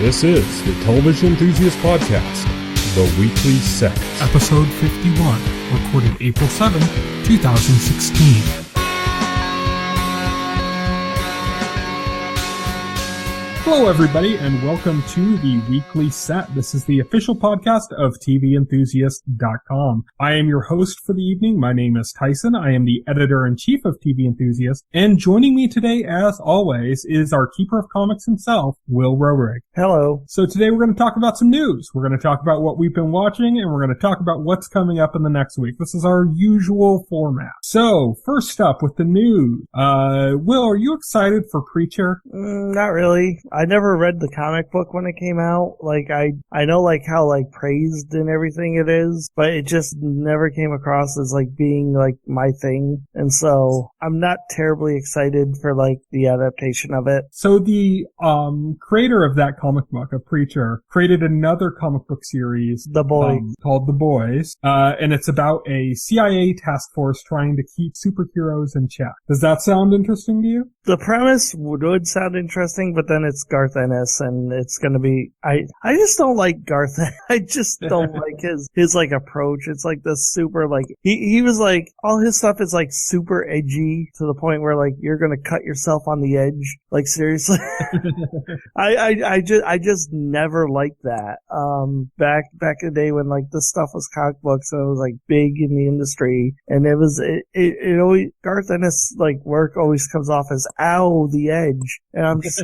This is the Television Enthusiast Podcast, The Weekly Set. Episode 51, recorded April 7, 2016. Hello, everybody, and welcome to the Weekly Set. This is the official podcast of TVEnthusiast.com. I am your host for the evening. My name is Tyson. I am the editor-in-chief of TV Enthusiast, and joining me today, as always, is our keeper of comics himself, Will Roerig. Hello. So today we're going to talk about some news. We're going to talk about what we've been watching, and we're going to talk about what's coming up in the next week. This is our usual format. So, first up with the news. Will, are you excited for Preacher? Not really. I never read the comic book when it came out. I know how praised and everything it is, but it just never came across as being my thing. And so I'm not terribly excited for the adaptation of it. So the creator of that comic book, a Preacher, created another comic book series, The Boys, called The Boys, and it's about a CIA task force trying to keep superheroes in check. Does that sound interesting to you? The premise would sound interesting, but then it's Garth Ennis, and it's gonna be, I just don't like Garth. I just don't like his approach. It's this super, he was all his stuff is super edgy to the point where you're gonna cut yourself on the edge. Seriously. I just never liked that. Back in the day when this stuff was comic books and it was big in the industry, and it always, Garth Ennis work always comes off as ow, the edge. And I'm just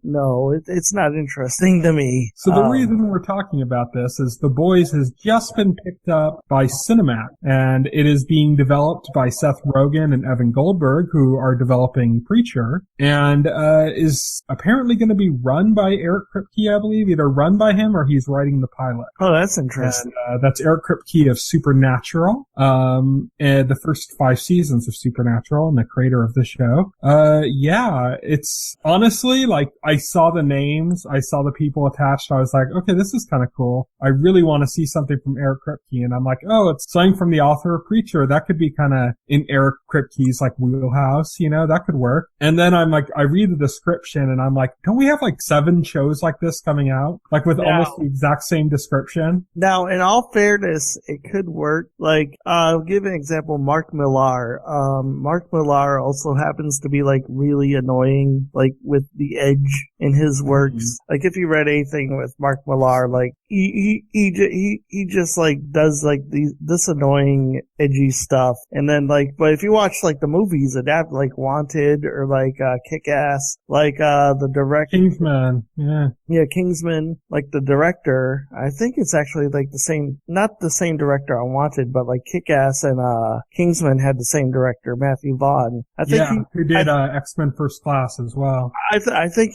no, it's not interesting to me. So the reason we're talking about this is The Boys has just been picked up by Cinemax, and it is being developed by Seth Rogen and Evan Goldberg, who are developing Preacher, and is apparently going to be run by Eric Kripke, I believe. Either run by him or he's writing the pilot. Oh, that's interesting. And, that's Eric Kripke of Supernatural, and the first 5 seasons of Supernatural, and the creator of the show. Yeah, it's honestly, I saw the names, I saw the people attached, I was like, okay, this is kind of cool. I really want to see something from Eric Kripke, and I'm like, oh, it's something from the author of Preacher. That could be kind of in Eric Kripke's wheelhouse, that could work. And then I'm I read the description, and I'm like, don't we have 7 shows like this coming out? With almost the exact same description? Now, in all fairness, it could work. I'll give an example, Mark Millar. Mark Millar also happens to be really annoying, with the edge in his works. Mm-hmm. If you read anything with Mark Millar, he just does this annoying edgy stuff. And then but if you watch the movies adapt Wanted or Kick-Ass, the director Kingsman, Kingsman, the director, I think it's actually the same, not the same director on Wanted, but Kick-Ass and Kingsman had the same director, Matthew Vaughn. I think who did X-Men First Class as well. I think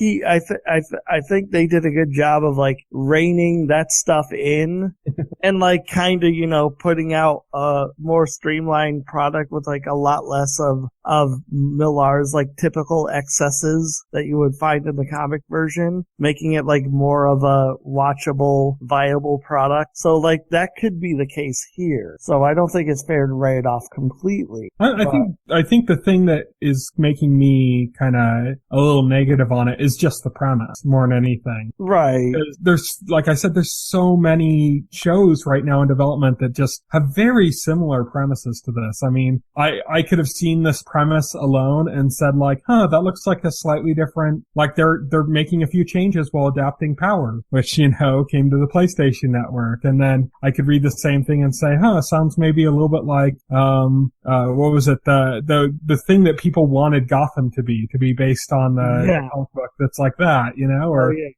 they did a good job of reining that stuff in and kind of putting out a more streamlined product with a lot less of Millar's typical excesses that you would find in the comic version, making it more of a watchable, viable product. So that could be the case here. So I don't think it's fair to write it off completely. I think the thing that is making me kind of a little negative on it is just the premise more than anything. Right. There's, like I said, there's so many shows right now in development that just have very similar premises to this. I mean, I could have seen this premise alone and said that looks like a slightly different, they're making a few changes while adapting Power, which, came to the PlayStation Network. And then I could read the same thing and say, sounds maybe a little bit what was it? The thing that people wanted Gotham to be based on the comic book that's like that,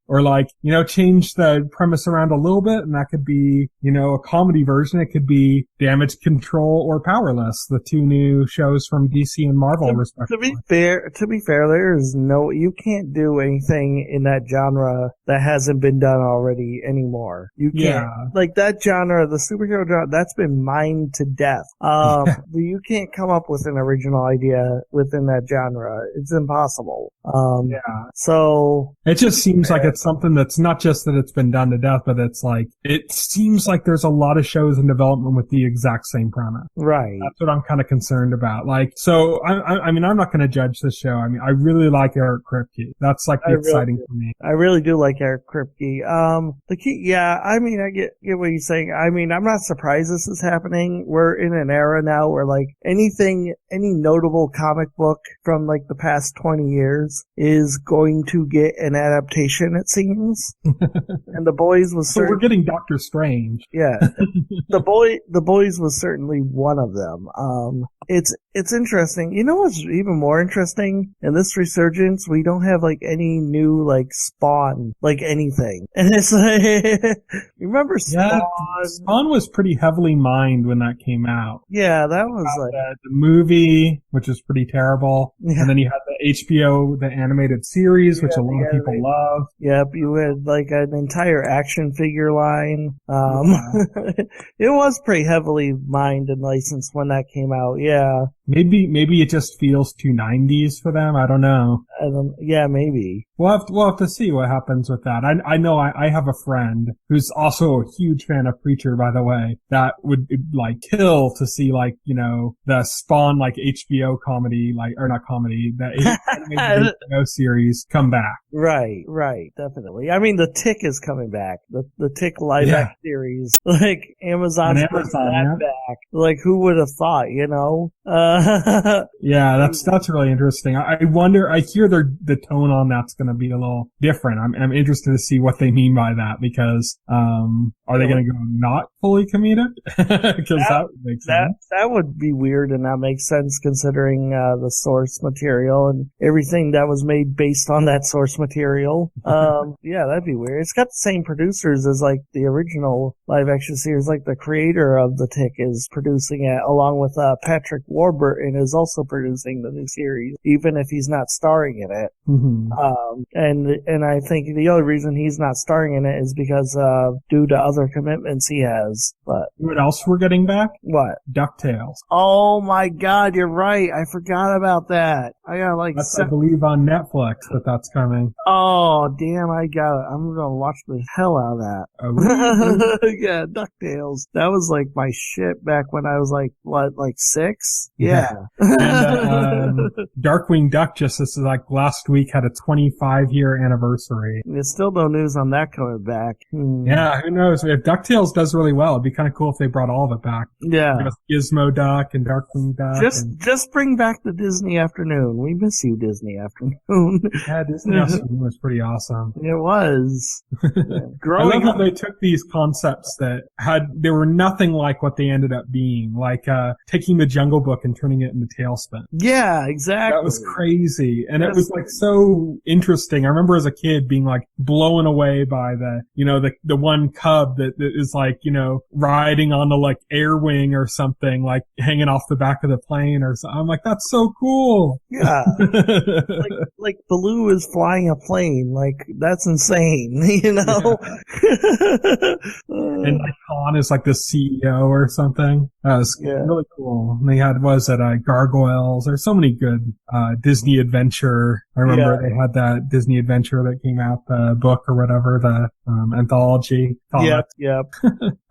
or change the premise around a little bit, and that could be, a comedy version. It could be Damage Control or Powerless, the 2 new shows from DC and Marvel, respectively. To be fair, you can't do anything in that genre that hasn't been done already anymore. You can't. That genre, the superhero genre, that's been mined to death. You can't come up with an original idea within that genre. It's impossible. So it just seems like it's something that's not just that it's been done to death, but it's it seems like there's a lot of shows in development with the exact same premise. Right. That's what I'm kind of concerned about. So So, I mean, I'm not going to judge the show. I mean, I really like Eric Kripke. That's like the exciting for me. I really do like Eric Kripke. The key, yeah, I mean, I get what you're saying. I mean, I'm not surprised this is happening. We're in an era now where like any notable comic book from like the past 20 years is going to get an adaptation, it seems. And The Boys was So we're getting Doctor Strange. Yeah. The Boys was certainly one of them. It's interesting. You know what's even more interesting? In this resurgence, we don't have like any new like Spawn, like anything. And it's like, remember Spawn? Yeah, Spawn was pretty heavily mined when that came out. Yeah, that was like the movie, which was pretty terrible. Yeah. And then you had the HBO, the animated series, which a lot of people love. Yep, you had like an entire action figure line. It was pretty heavily mined and licensed when that came out. Yeah. Maybe it just feels too 90s for them. I don't know. Yeah, maybe. We'll have to see what happens with that. I know I have a friend who's also a huge fan of Preacher, by the way, that would like kill to see like, you know, the Spawn like HBO comedy, like, or not comedy, the animated HBO series come back. Right, definitely. I mean, the Tick is coming back. The Tick live action series. Like, Amazon's bringing that back. Like, who would have thought, you know? Yeah, that's really interesting. I wonder, I hear the tone on that's going to be a little different. I'm interested to see what they mean by that because, are they going to go not fully comedic? Because that would make sense. That would be weird and not make sense considering, the source material and everything that was made based on that source material. Yeah, that'd be weird. It's got the same producers as like the original live action series. Like the creator of The Tick is producing it along with, Patrick Warburton is also producing the new series, even if he's not starring in it. Mm-hmm. And I think the only reason he's not starring in it is because, due to other commitments he has. But what else we're getting back? What? DuckTales. Oh my God, you're right. I forgot about that. I got like I believe on Netflix that's coming. Oh damn, I got it. I'm gonna watch the hell out of that. Oh, yeah, DuckTales. That was like my shit back when I was like, what, like 6? Yeah. And Darkwing Duck just this is like last week had a 25-year anniversary. There's still no news on that coming back. Yeah, who knows? If DuckTales does really well, it'd be kind of cool if they brought all of it back. Yeah. Gizmo Duck and Darkwing Duck. Just bring back the Disney Afternoon. We miss you, Disney Afternoon. Yeah, Disney Afternoon was pretty awesome. It was. I love how they took these concepts that they were nothing like what they ended up being, like taking the Jungle Book and turning it into Tailspin. Yeah, exactly. That was crazy. And it was like so interesting. I remember as a kid being like blown away by the one cub that is like, you know, riding on the like air wing or something, like hanging off the back of the plane or something. I'm like, that's so cool. Yeah. like Baloo is flying a plane. Like, that's insane, you know? Yeah. And like Han is like the CEO or something. That was really cool. And they had, Gargoyles. There's so many good, Disney Adventure. I remember they had that Disney Adventure that came out, the book or whatever, the, anthology. Yep.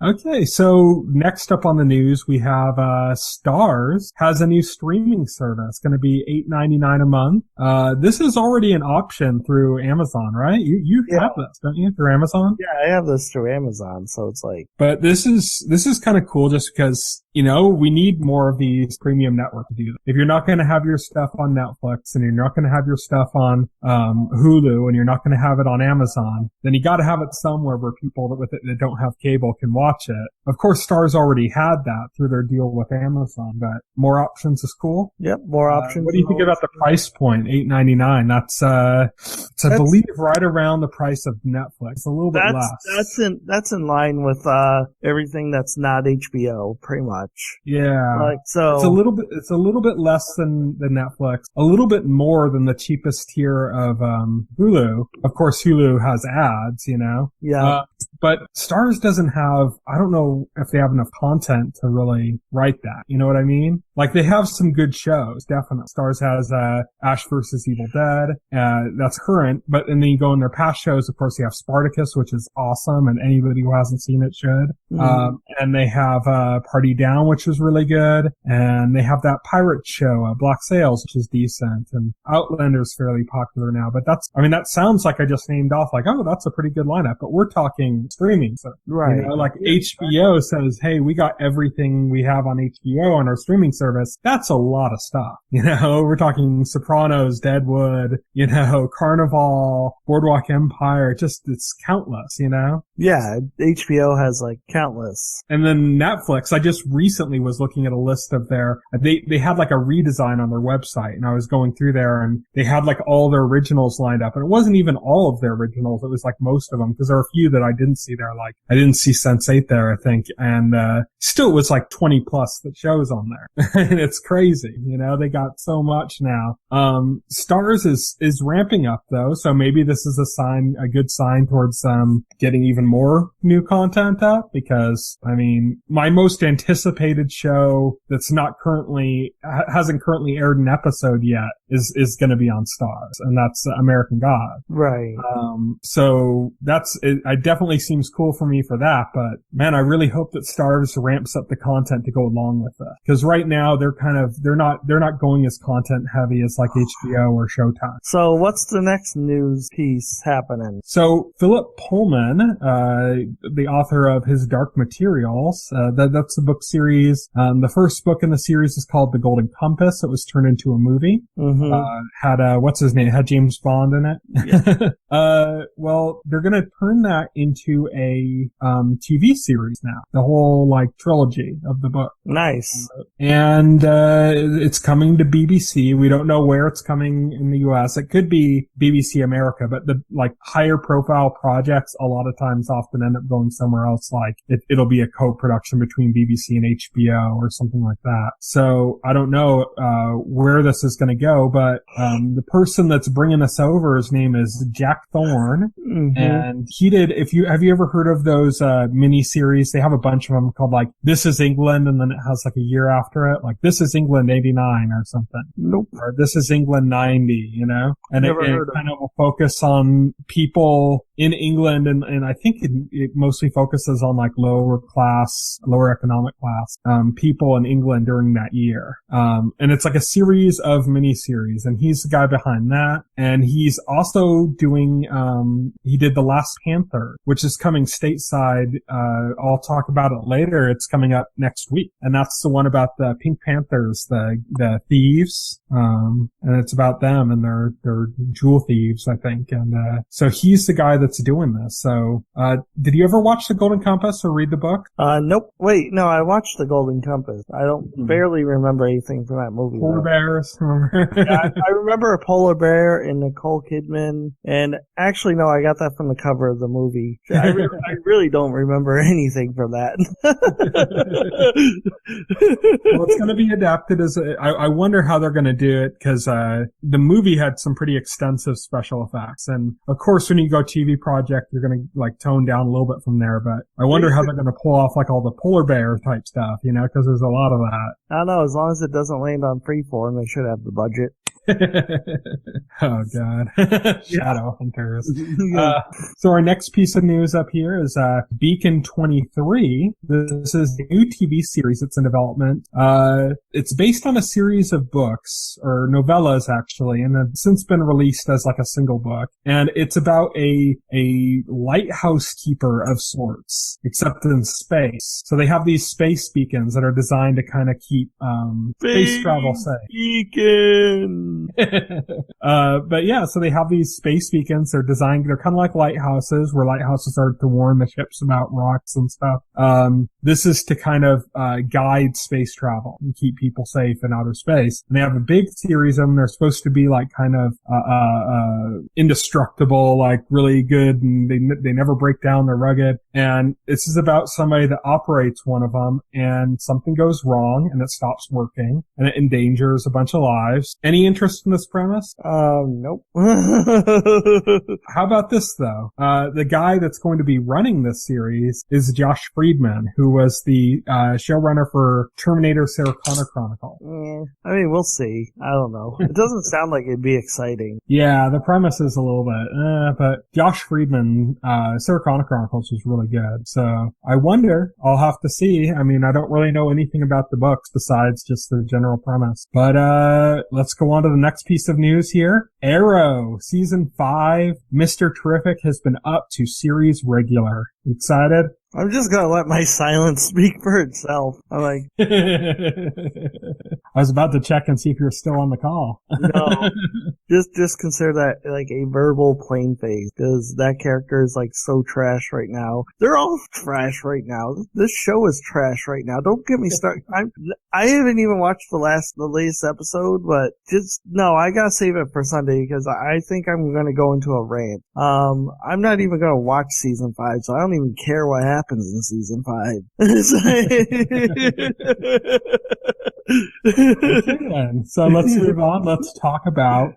Okay. So next up on the news, we have, Starz has a new streaming service. Going to be $8.99 a month. This is already an option through Amazon, right? You have this, don't you, through Amazon? Yeah, I have this through Amazon. So it's like, but this is kind of cool just because, you know, we need more of these premium networks to do that. If you're not going to have your stuff on Netflix and you're not going to have your stuff on, Hulu and you're not going to have it on Amazon, then you got to have it somewhere where people that don't have cable can watch it. Of course, Starz already had that through their deal with Amazon, but more options is cool. Yep, more options. What do you think about the price point? $8.99. That's I believe right around the price of Netflix, a little bit less. That's in line with everything that's not HBO, pretty much. Yeah. Like, so it's a little bit less than Netflix, a little bit more than the cheapest tier of Hulu. Of course, Hulu has ads, you know. Yeah. But Starz doesn't have, I don't know if they have enough content to really write that. You know what I mean? Like, they have some good shows, definitely. Starz has, Ash vs. Evil Dead, that's current, but, and then you go in their past shows, of course, you have Spartacus, which is awesome, and anybody who hasn't seen it should. And they have, Party Down, which is really good, and they have that pirate show, Black Sails, which is decent, and Outlander's fairly popular now, but that sounds like I just named off, like, oh, that's a pretty good lineup, but we're talking streaming, so, right. You know, like HBO says, hey, we got everything we have on HBO on our streaming service. That's a lot of stuff. You know, we're talking Sopranos, Deadwood, you know, Carnival, Boardwalk Empire, it's countless, you know? Yeah, HBO has like countless. And then Netflix, I just recently was looking at a list of they had like a redesign on their website, and I was going through there, and they had like all their originals lined up, and it wasn't even all of their originals, it was like most of them, because there are a few that I didn't see there, like I didn't see Sense8 there, I think, and still it was like 20 plus that shows on there. And it's crazy, you know, they got so much now. Starz is ramping up though, so maybe this is a good sign towards getting even more new content up, because I mean, my most anticipated show that's hasn't currently aired an episode yet is going to be on Starz, and that's American God. Right. So it definitely seems cool for me for that, but man, I really hope that Starz ramps up the content to go along with it. Because right now they're not going as content heavy as like HBO or Showtime. So what's the next news piece happening? So Phillip Pullman, the author of his Dark Materials, that's a book series. The first book in the series is called The Golden Compass. It was turned into a movie. Had what's his name? Had James Bond in it. Yeah. Well, they're gonna turn that into a TV series now. The whole like trilogy of the book. Nice. And it's coming to BBC. We don't know where it's coming in the US. It could be BBC America, but the like higher profile projects a lot of times often end up going somewhere else. Like it'll be a co-production between BBC and HBO or something like that. So I don't know where this is going to go, but the person that's bringing us over, his name is Jack Thorne, and he did. Have you ever heard of those mini series? They have a bunch of them called like This Is England, and then it has like a year after it, like This Is England 89 or something. Nope. Or This Is England 90, you know? And it kind of will focus on people in England, and I think it mostly focuses on like lower economic class people in England during that year. And it's like a series of mini-series, and he's the guy behind that. And he's also doing, he did The Last Panther, which is coming stateside. I'll talk about it later. It's coming up next week. And that's the one about the Pink Panthers, the thieves. And it's about them, and they're jewel thieves, I think. And, so he's the guy that's doing this. So, did you ever watch The Golden Compass or read the book? Nope. Wait, no, I watched The Golden Compass. I don't barely remember anything from that movie. Polar bears, remember? Yeah, I remember a polar bear and Nicole Kidman, and actually, no, I got that from the cover of the movie. I really don't remember anything from that. Well, it's going to be adapted as I wonder how they're going to do it, because the movie had some pretty extensive special effects, and of course when you go TV project you're going to like tone down a little bit from there, but I wonder how they're going to pull off like all the polar bear type stuff, you know, because there's a lot of that. I don't know, as long as it doesn't land on Freeform, they should have the budget. Oh God. Shadow Hunters. So our next piece of news up here is Beacon 23. This is a new TV series that's in development. It's based on a series of books, or novellas actually, and have since been released as like a single book. And it's about a lighthouse keeper of sorts, except in space. So they have these space beacons that are designed to kind of keep space travel safe. Beacon. But yeah, so they have these space beacons. They're kind of like lighthouses, where lighthouses are to warn the ships about rocks and stuff. This is to kind of guide space travel and keep people safe in outer space. And they have a big series of them. They're supposed to be like kind of indestructible, like really good, and they never break down. They're rugged. And this is about somebody that operates one of them, and something goes wrong, and it stops working, and it endangers a bunch of lives. And he interest in this premise? Nope. How about this, though? The guy that's going to be running this series is Josh Friedman, who was the showrunner for Terminator Sarah Connor Chronicle. I mean, we'll see. I don't know. It doesn't sound like it'd be exciting. Yeah, the premise is a little bit, but Josh Friedman, Sarah Connor Chronicles was really good. So I wonder, I'll have to see. I mean, I don't really know anything about the books besides just the general premise. But let's go on to the next piece of news here. Arrow, Season 5, Mr. Terrific has been up to series regular. Excited? I'm just gonna let my silence speak for itself. I'm like... I was about to check and see if you're still on the call. No. Just consider that like a verbal plain face, because that character is like so trash right now. They're all trash right now. This show is trash right now. Don't get me started. I haven't even watched the latest episode, but I gotta save it for Sunday because I think I'm gonna go into a rant. I'm not even gonna watch season 5, so I don't even care what happens in season 5. Okay, so let's move on. Let's talk about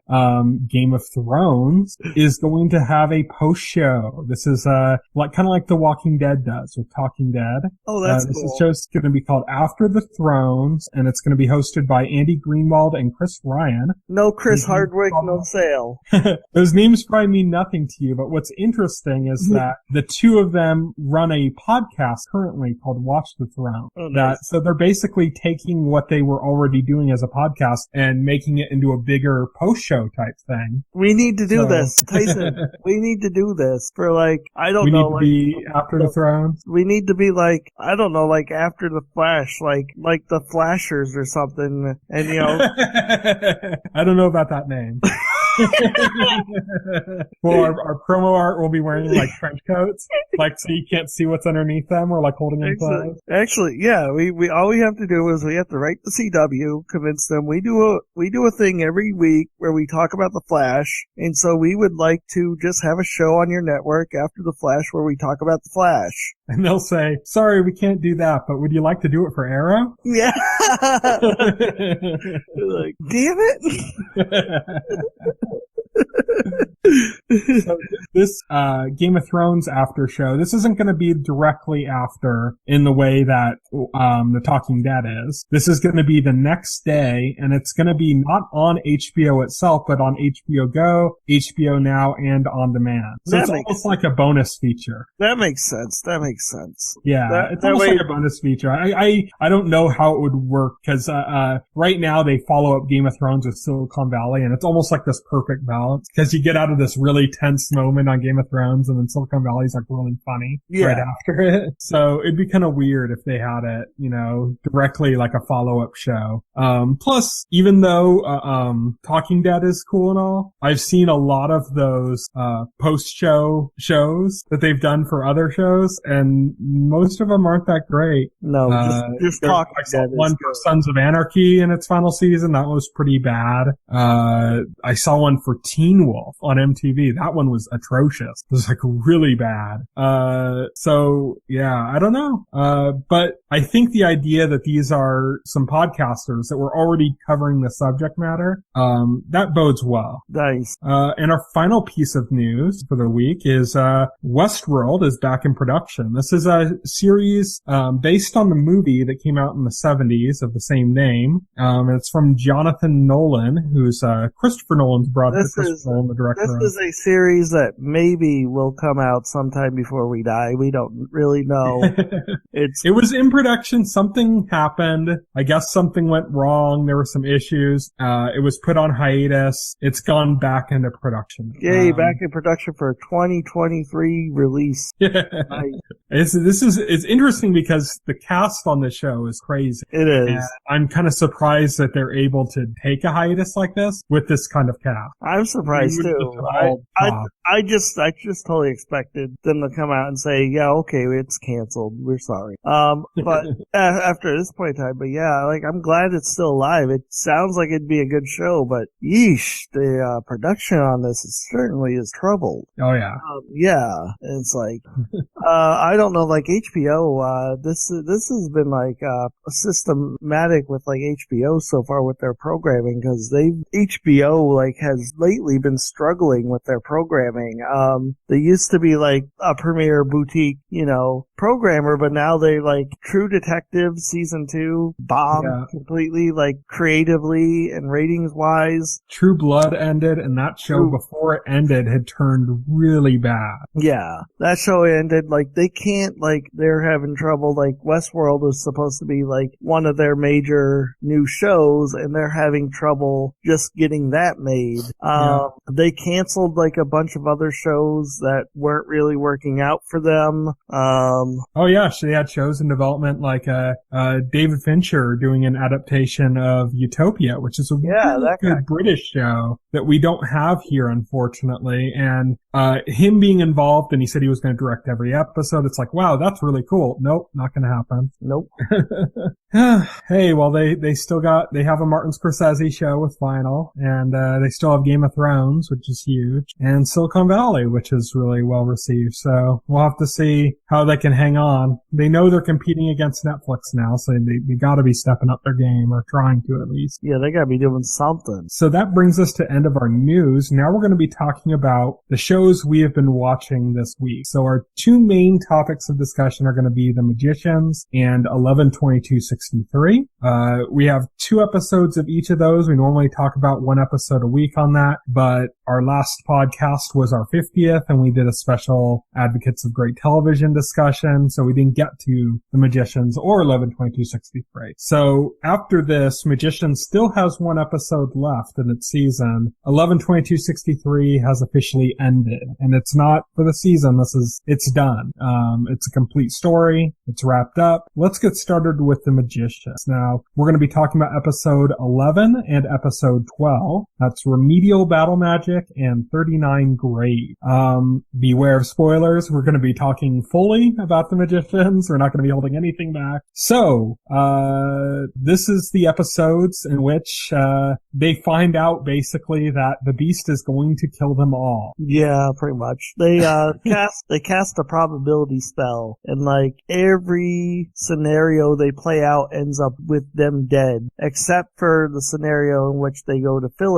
Game of Thrones is going to have a post show. This is kind of like The Walking Dead does with Talking Dead. Oh, that's cool. This show's going to be called After the Thrones, and it's going to be hosted by Andy Greenwald and Chris Ryan. No Chris Hardwick, no Sale. Those names probably mean nothing to you, but what's interesting is that the two of them run a podcast currently called Watch the Throne. Oh, nice. So they're basically taking what they were already doing as a podcast and making it into a bigger post-show type thing. We need to do this, Tyson. We need to do this for I don't know. We need to be After the Throne. We need to be I don't know, After the Flash, like the Flashers or something, and I don't know about that name. Well, our promo art will be wearing trench coats, so you can't see what's underneath them, or holding them close. Actually, yeah, we all we have to do is we have to write the CW, convince them. We do a thing every week where we talk about the Flash, and so we would like to just have a show on your network after the Flash where we talk about the Flash. And they'll say, "Sorry, we can't do that, but would you like to do it for Arrow?" Yeah. Damn it. So this Game of Thrones after show, this isn't going to be directly after in the way that The Talking Dead is. This is going to be the next day, and it's going to be not on HBO itself, but on HBO Go, HBO Now, and On Demand. So it's almost like a bonus feature. That makes sense. Yeah, it's almost like a bonus feature. I don't know how it would work, because right now they follow up Game of Thrones with Silicon Valley, and it's almost like this perfect balance, because you get out of this really tense moment on Game of Thrones, and then Silicon Valley's really funny right after it. So it'd be kind of weird if they had it, directly like a follow-up show. Plus, even though Talking Dead is cool and all, I've seen a lot of those post-show shows that they've done for other shows, and most of them aren't that great. No, just Talking Dead. One for Sons of Anarchy in its final season, that was pretty bad. I saw one for Teen Wolf on MTV. That one was atrocious. It was really bad. So yeah, I don't know. But I think the idea that these are some podcasters that were already covering the subject matter, that bodes well. Nice. And our final piece of news for the week is, Westworld is back in production. This is a series, based on the movie that came out in the 70s of the same name. It's from Jonathan Nolan, who's, Christopher Nolan's brother. Christopher Nolan, the director. This is a series that maybe will come out sometime before we die. We don't really know. It was in production. Something happened. I guess something went wrong. There were some issues. It was put on hiatus. It's gone back into production. Yay, back in production for a 2023 release. It's interesting because the cast on the show is crazy. It is. And I'm kind of surprised that they're able to take a hiatus like this with this kind of cast. I'm surprised too. I just totally expected them to come out and say, yeah, okay, it's canceled. We're sorry. But after this point in time, but yeah, like, I'm glad it's still alive. It sounds like it'd be a good show, but yeesh, the production on this certainly is troubled. Oh yeah. Yeah, it's like, I don't know, like HBO, this has been like, systematic with like HBO so far with their programming, because HBO like has lately been struggling with their programming. They used to be like a premier boutique, programmer, but now they like True Detective season 2 bombed completely, like creatively and ratings wise. True Blood ended, and that show before it ended had turned really bad. Yeah, that show ended, like they can't, like they're having trouble, like Westworld was supposed to be like one of their major new shows, and they're having trouble just getting that made. They canceled like a bunch of other shows that weren't really working out for them. Oh yeah, they had shows in development like David Fincher doing an adaptation of Utopia, which is a really good British show that we don't have here, unfortunately. And him being involved, and he said he was going to direct every episode. It's like, wow, that's really cool. Nope, not going to happen. Nope. Hey, well, they have a Martin Scorsese show with Vinyl, and they still have Game of Thrones, which is huge, and Silicon Valley, which is really well received. So we'll have to see how they can hang on. They know they're competing against Netflix now, so they got to be stepping up their game, or trying to at least. Yeah, they got to be doing something. So that brings us to end of our news. Now we're going to be talking about the shows we have been watching this week. So our two main topics of discussion are going to be The Magicians and 11/22/63. We have 2 episodes of each of those. We normally talk about 1 episode a week on that, but our last podcast was our 50th, and we did a special Advocates of Great Television discussion, so we didn't get to The Magicians or 11/22/63. So after this, Magicians still has 1 episode left in its season. 11/22/63 has officially ended, and it's not for the season. It's done. It's a complete story. It's wrapped up. Let's get started with The Magicians. Now, we're going to be talking about episode 11 and episode 12. That's Remedial Battle Magic and 39 Grave. Beware of spoilers. We're going to be talking fully about The Magicians. We're not going to be holding anything back. So, this is the episodes in which they find out basically that the beast is going to kill them all. Yeah, pretty much. They cast a probability spell, and like every scenario they play out ends up with them dead, except for the scenario in which they go to Phillip,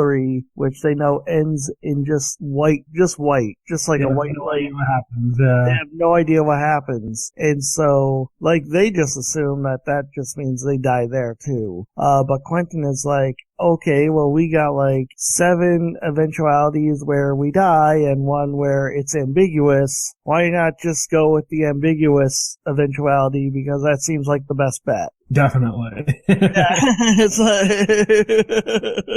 which they know ends in just white, just like a white light. What happens? They have no idea what happens, and so like they just assume that just means they die there too. But Quentin is like, okay, well, we got like 7 eventualities where we die and 1 where it's ambiguous. Why not just go with the ambiguous eventuality, because that seems like the best bet. Definitely. It's like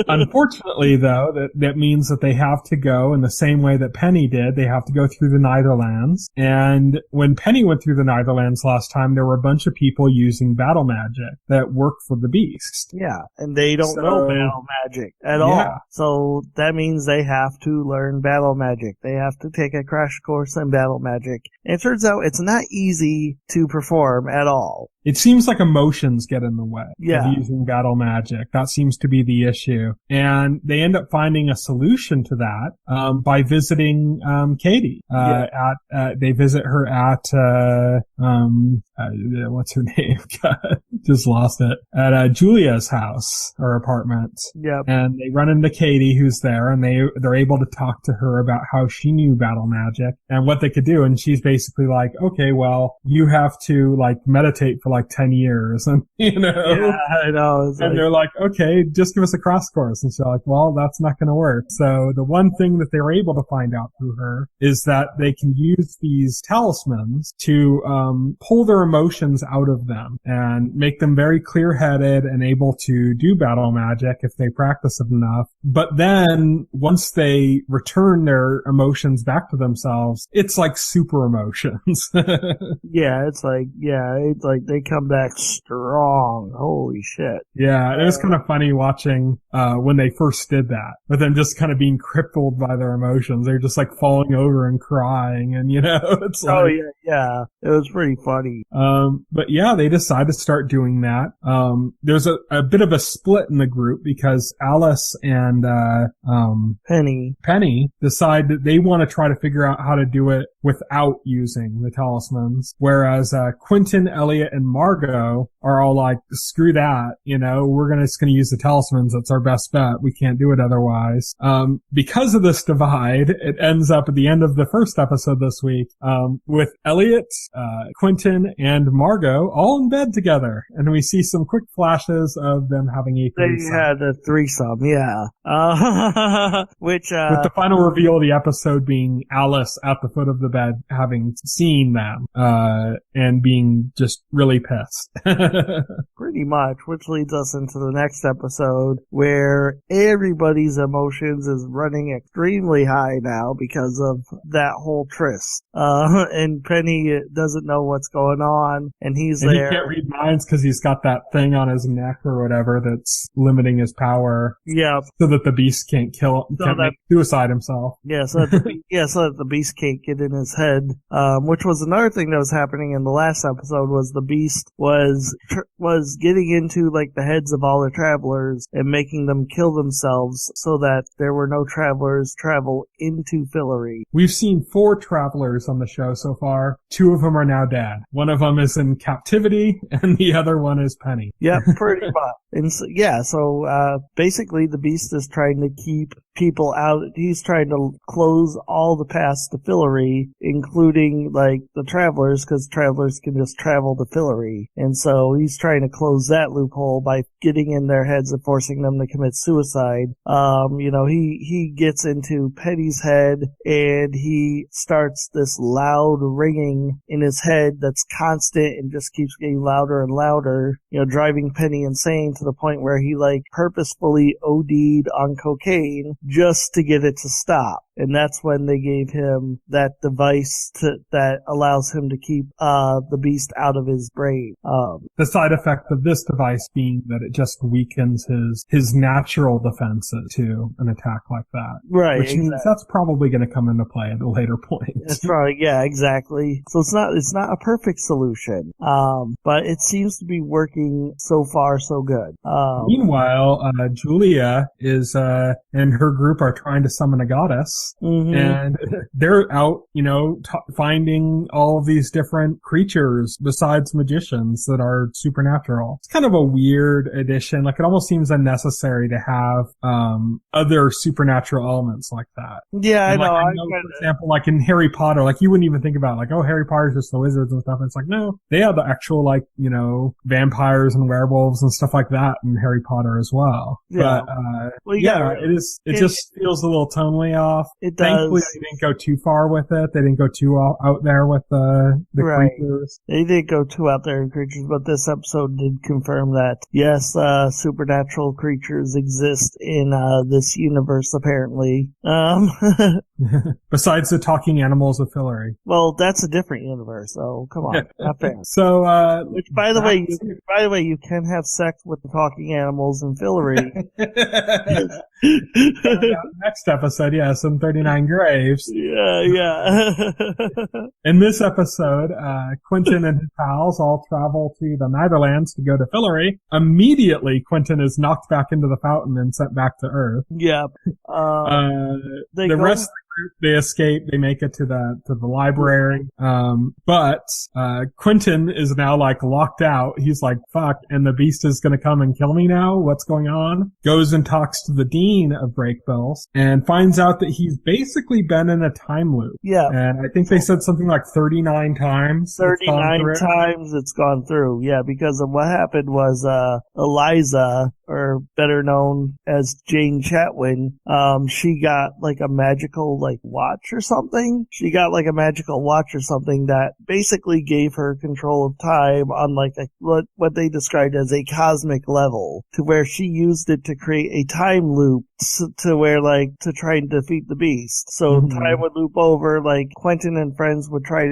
Unfortunately, though, that means that they have to go in the same way that Penny did. They have to go through the Netherlands. And when Penny went through the Netherlands last time, there were a bunch of people using battle magic that worked for the beast. Yeah, and they don't know battle magic at all. So that means they have to learn battle magic. They have to take a crash course in battle magic. And it turns out it's not easy to perform at all. It seems like emotions get in the way of using battle magic. That seems to be the issue. And they end up finding a solution to that by visiting Katie. They visit her at what's her name? God, just lost it. At Julia's house or apartment. Yep. And they run into Katie, who's there, and they're able to talk to her about how she knew battle magic and what they could do. And she's basically like, okay, well, you have to like meditate for like 10 years, and Yeah, I know. And they're like, okay, just give us a crash course. And she's like, well, that's not going to work. So the one thing that they were able to find out through her is that they can use these talismans to pull their emotions out of them and make them very clear-headed and able to do battle magic if they practice it enough. But then once they return their emotions back to themselves, it's like super emotions. It's like they they come back strong. Holy shit. Yeah, it was kind of funny watching when they first did that, with them just kind of being crippled by their emotions. They're just like falling over and crying, and it's like... Oh, yeah. It was pretty funny. But yeah, they decide to start doing that. There's a bit of a split in the group because Alice and Penny decide that they want to try to figure out how to do it without using the talismans, whereas Quentin, Elliot, and Margot are all like, screw that, we're just gonna use the talismans. That's our best bet. We can't do it otherwise. Because of this divide, it ends up at the end of the first episode this week with Elliot, Quentin, and Margot all in bed together, and we see some quick flashes of them having a threesome. They had a threesome, yeah. Which with the final reveal of the episode being Alice at the foot of the bed, having seen them, and being just really pissed. Pretty much, which leads us into the next episode where everybody's emotions is running extremely high now because of that whole tryst. And Penny doesn't know what's going on, and he's there. He can't read minds because he's got that thing on his neck or whatever that's limiting his power. Yeah. So that the beast can't make suicide himself. Yeah, so that the beast can't get in his head. Which was another thing that was happening in the last episode, was the beast was getting into like the heads of all the travelers and making them kill themselves so that there were no travelers travel into Fillory. We've seen 4 travelers on the show so far. 2 of them are now dead. One of them is in captivity, and the other one is Penny. Yeah, pretty much. And so basically the beast is trying to keep people out. He's trying to close all the paths to Fillory, including like the travelers, because travelers can just travel to Fillory. And so he's trying to close that loophole by getting in their heads and forcing them to commit suicide. He gets into Penny's head, and he starts this loud ringing in his head that's constant and just keeps getting louder and louder, driving Penny insane to the point where he like purposefully OD'd on cocaine just to get it to stop. And that's when they gave him that device that allows him to keep the beast out of his brain. The side effect of this device being that it just weakens his natural defenses to an attack like that. Right. Which means that's probably going to come into play at a later point. That's right. Yeah, exactly. So it's not a perfect solution. But it seems to be working so far so good. Meanwhile, Julia is and her group are trying to summon a goddess. Mm-hmm. And they're out, finding all of these different creatures besides magicians that are supernatural. It's kind of a weird addition. Like, it almost seems unnecessary to have other supernatural elements like that. Yeah, I know. For example, like in Harry Potter, like you wouldn't even think about Harry Potter's just the wizards and stuff. And it's like, no, they have the actual vampires and werewolves and stuff like that in Harry Potter as well. Yeah. But it just feels a little tonally off. It does. Thankfully, they didn't go too far with it. They didn't go too out there with the creatures. They didn't go too out there in creatures, but this episode did confirm that, yes, supernatural creatures exist in this universe, apparently. Besides the talking animals of Fillory. Well, that's a different universe, so come on. Not fair. So, which, by the way, you can have sex with the talking animals in Fillory. Next episode, some 39 graves. Yeah. In this episode, Quentin and his pals all travel to the Netherlands to go to Fillory. Immediately, Quentin is knocked back into the fountain and sent back to Earth. Yep. The rest of the group, they escape. They make it to the library. But Quentin is now locked out. He's like, fuck, and the beast is gonna come and kill me now? What's going on? Goes and talks to the dean of Brakebills and finds out that he's basically been in a time loop. Yeah. And I think they said something like 39 times. 39 times it's gone through. Yeah, because of what happened was, Eliza, or better known as Jane Chatwin, she got a magical watch or something. She got a magical watch or something that basically gave her control of time on what they described as a cosmic level, to where she used it to create a time loop to where, like, to try and defeat the beast. So time would loop over, like, Quentin and friends would try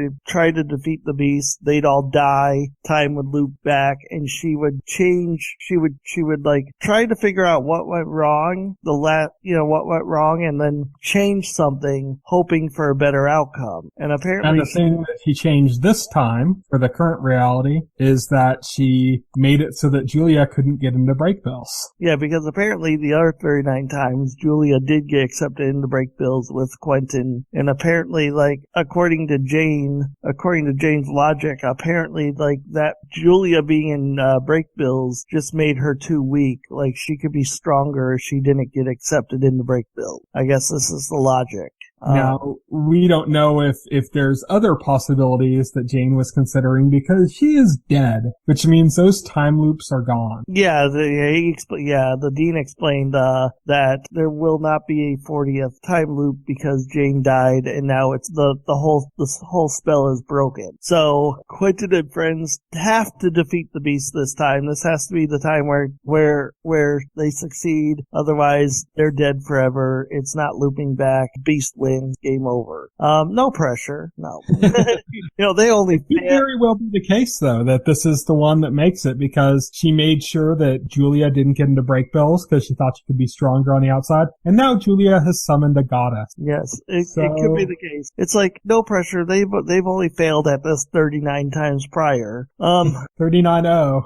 to defeat the beast. They'd all die. Time would loop back, and she would change. She would like try to figure out what went wrong, what went wrong, and then change something, hoping for a better outcome. And apparently, and the thing that she changed this time for the current reality is that she made it so that Julia couldn't get into break bills. Yeah, because apparently the other 39 times Julia did get accepted into break bills with Quentin, and apparently, like, according to Jane's logic, apparently, like, that Julia being in break bills just made her too weak. Like, she could be stronger if she didn't get accepted into break bills. I guess this is the logic. Now, we don't know if there's other possibilities that Jane was considering because she is dead, which means those time loops are gone. Yeah, the dean explained that there will not be a 40th time loop because Jane died, and now it's the whole spell is broken. So Quentin and friends have to defeat the beast this time. This has to be the time where they succeed. Otherwise, they're dead forever. It's not looping back. Beast wins. Game over. No pressure. No. They only. It could very well be the case, though, that this is the one that makes it because she made sure that Julia didn't get into break bills because she thought she could be stronger on the outside, and now Julia has summoned a goddess. It could be the case. It's like no pressure. They've only failed at this 39 times prior. 39-0.